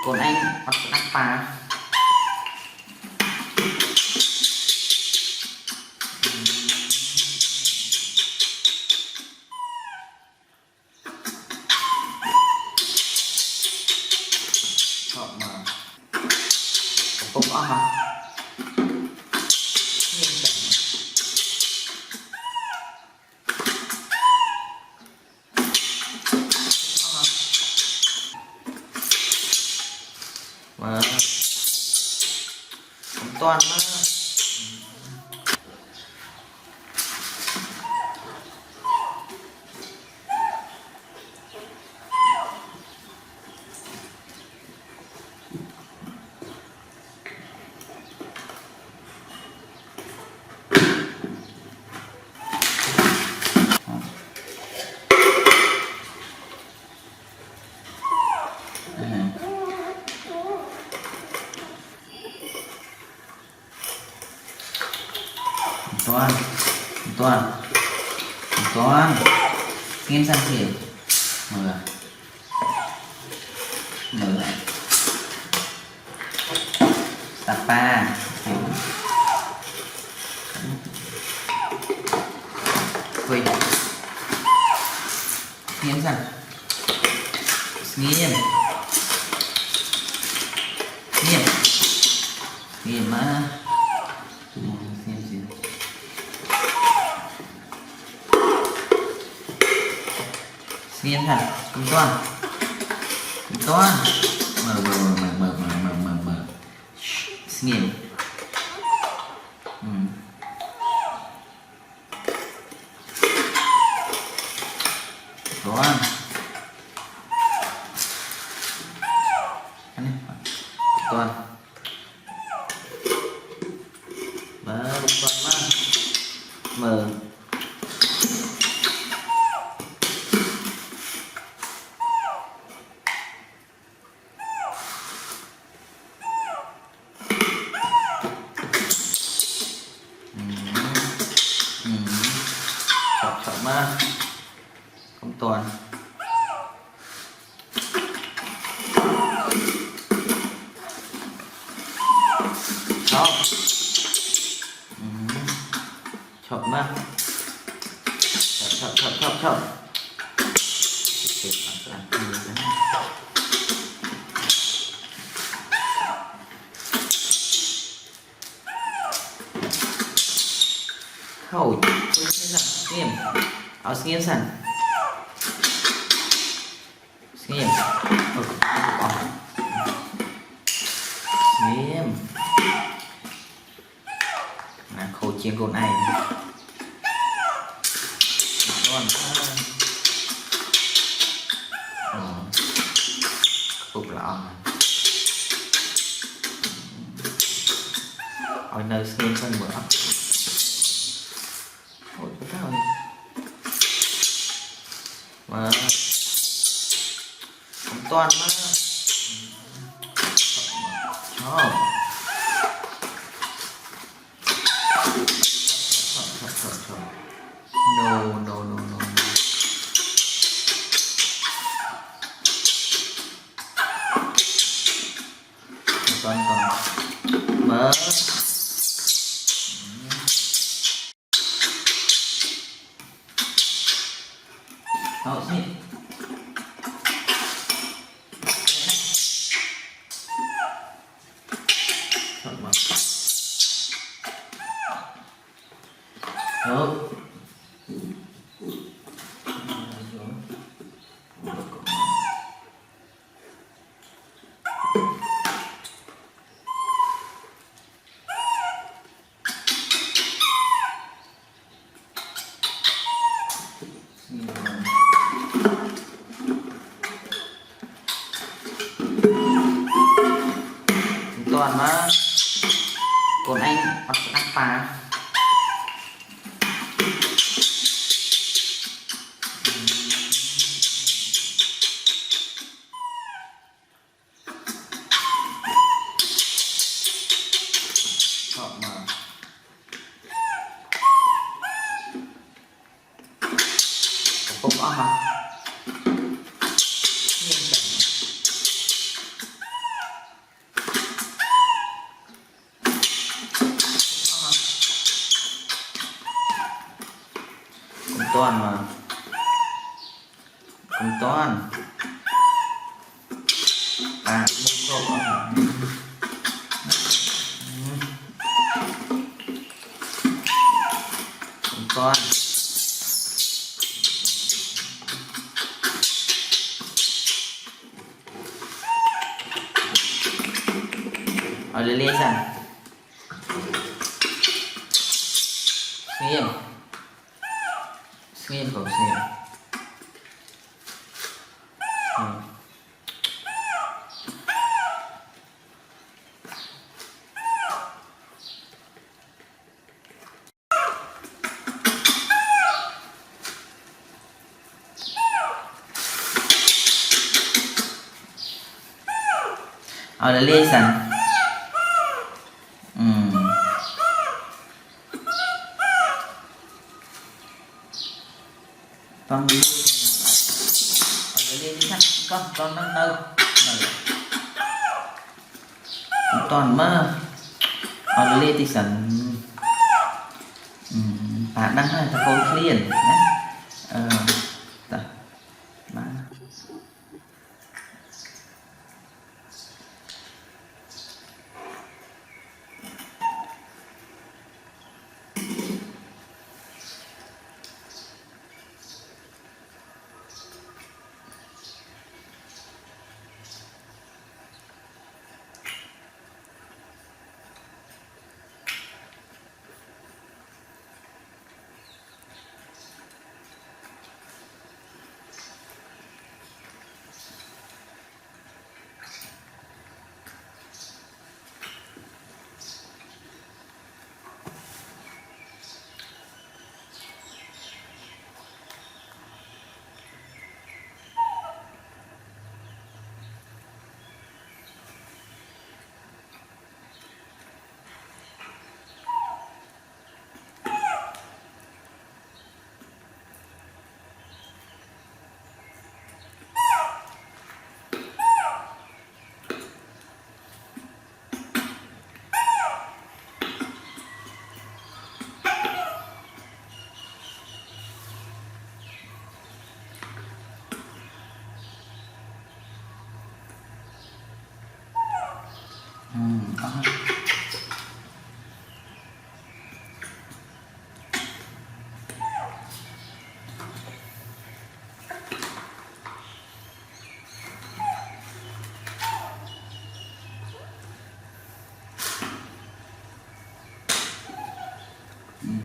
còn anh bắt đắp phá họ mà không có hả mà không toàn mà toàn toàn toàn nghiên sang kiểu mở mở lại tapa quên nghiên sang nghiên nghiên nghiên mà nghiên hẳn cùng toàn mở nghiên toàn toàn mở toàn mà mở chọn mà không toàn đó chọn mà chọn khẩu nghiêm áo nghiêm sẵn nghiêm nghiêm là khẩu chiến cột này còn phục lọ ở nơi nghiêm sân bữa ôi cái thôi mà không toàn mà no toàn mở đó gì đó toàn mà còn anh bắt đắp phá họ mà không có hả toan mà cùng toan à một cốc cùng toan ở lên lên sang Sngiem kok sngiem. Ada lisan. Con đi lên đi con nâng nâng toàn mơ ở lên thì sẵn bạn đang hay thật không liền nhé mà